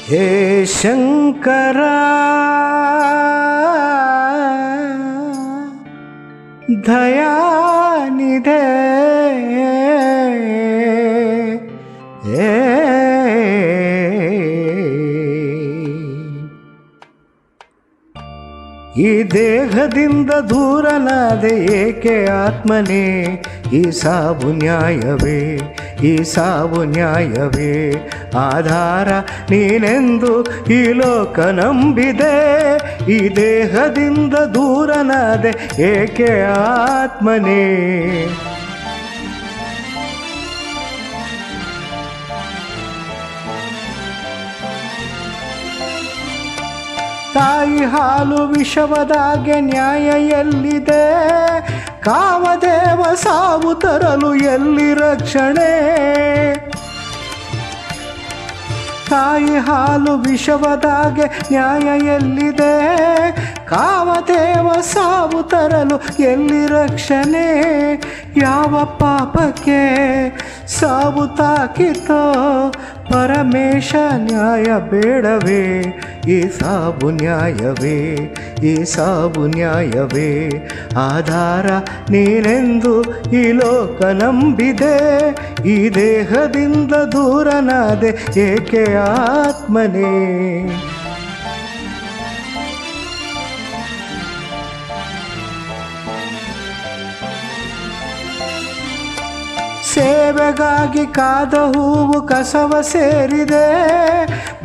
ಹೇ ಶಂಕರ ದಯಾನಿಧೆ ಈ ದೇಹದಿಂದ ದೂರನಾದೆ ಏಕೆ ಆತ್ಮನೇ, ಈ ಸಾವು ನ್ಯಾಯವೇ, ಈ ಸಾವು ನ್ಯಾಯವೇ. ಆಧಾರ ನೀನೆಂದು ಈ ಲೋಕ ನಂಬಿದೆ, ಈ ದೇಹದಿಂದ ದೂರನಾದೆ ಏಕೆ ಆತ್ಮನೇ. ತಾಯಿ ಹಾಲು ವಿಷವದಾಗೆ ನ್ಯಾಯ ಎಲ್ಲಿದೆ, ಕಾಮದೇವ ಸಾವು ತರಲು ಎಲ್ಲಿ ರಕ್ಷಣೆ. ತಾಯಿ ಹಾಲು ವಿಷವದಾಗೆ ನ್ಯಾಯ ಎಲ್ಲಿದೆ, ಕಾಮದೇವ ಸಾವು ತರಲು ಎಲ್ಲಿ ರಕ್ಷಣೆ. ಯಾವ ಪಾಪಕ್ಕೆ ಸಾವು ತಾಕಿತೋ ಪರಮೇಶ ನ್ಯಾಯ ಬೇಡವೇ, ಈ ಸಾವು ನ್ಯಾಯವೇ, ಈ ಸಾವು ನ್ಯಾಯವೇ. ಆಧಾರ ನೀನೆಂದು ಈ ಲೋಕ ನಂಬಿದೆ, ಈ ದೇಹದಿಂದ ದೂರನಾದೆ ಏಕೆ ಆತ್ಮನೇ. ಸೇವೆಗಾಗಿ ಕಾದ ಹೂವು ಕಸವ ಸೇರಿದೆ,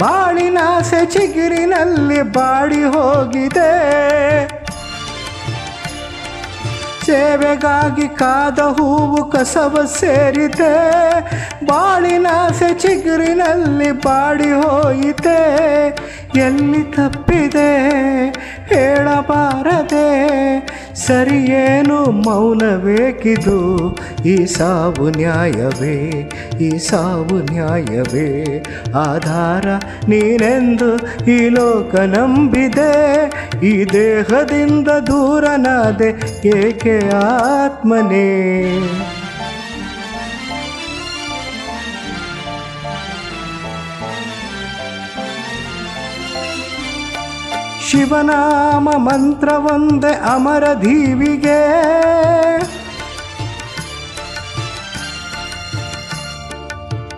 ಬಾಳಿನಾಸೆ ಚಿಗುರಿನಲ್ಲಿ ಬಾಡಿ ಹೋಗಿದೆ. ಸೇವೆಗಾಗಿ ಕಾದ ಹೂವು ಕಸವ ಸೇರಿದೆ, ಬಾಳಿನಾಸೆ ಚಿಗುರಿನಲ್ಲಿ ಬಾಡಿ ಹೋಯಿತೆ. ಎಲ್ಲಿ ತಪ್ಪಿದೆ ಹೇಳಬಾರದೆ, ಸರಿಯೇನು ಮೌನವೇಕಿದು, ಈ ಸಾವು ನ್ಯಾಯವೇ, ಈ ಸಾವು ನ್ಯಾಯವೇ. ಆಧಾರ ನೀನೆಂದು ಈ ಲೋಕ ನಂಬಿದೆ, ಈ ದೇಹದಿಂದ ದೂರನಾದೆ ಏಕೆ ಆತ್ಮನೇ. ಶಿವನಾಮ ಮಂತ್ರವೊಂದೇ ಅಮರ ದೀವಿಗೆ,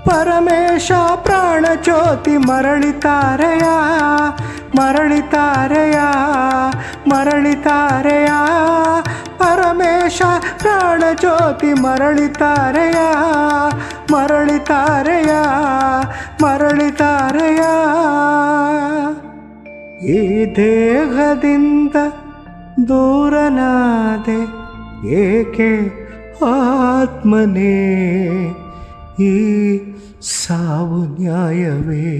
ಪರಮೇಶ ಪ್ರಾಣ ಜ್ಯೋತಿ ಮರಳಿತಾರೆಯ, ಮರಳಿತಾರೆಯ, ಮರಳಿತಾರೆಯ. ಪರಮೇಶ ಪ್ರಾಣ ಜ್ಯೋತಿ ಮರಳಿತಾರೆಯ, ಮರಳಿತಾರೆಯ, ಮರಳಿತಾರೆಯ. ಈ ದೇಹದಿಂದ ದೂರನಾದೆ ಏಕೆ ಆತ್ಮನೇ, ಈ ಸಾವು ನ್ಯಾಯವೇ.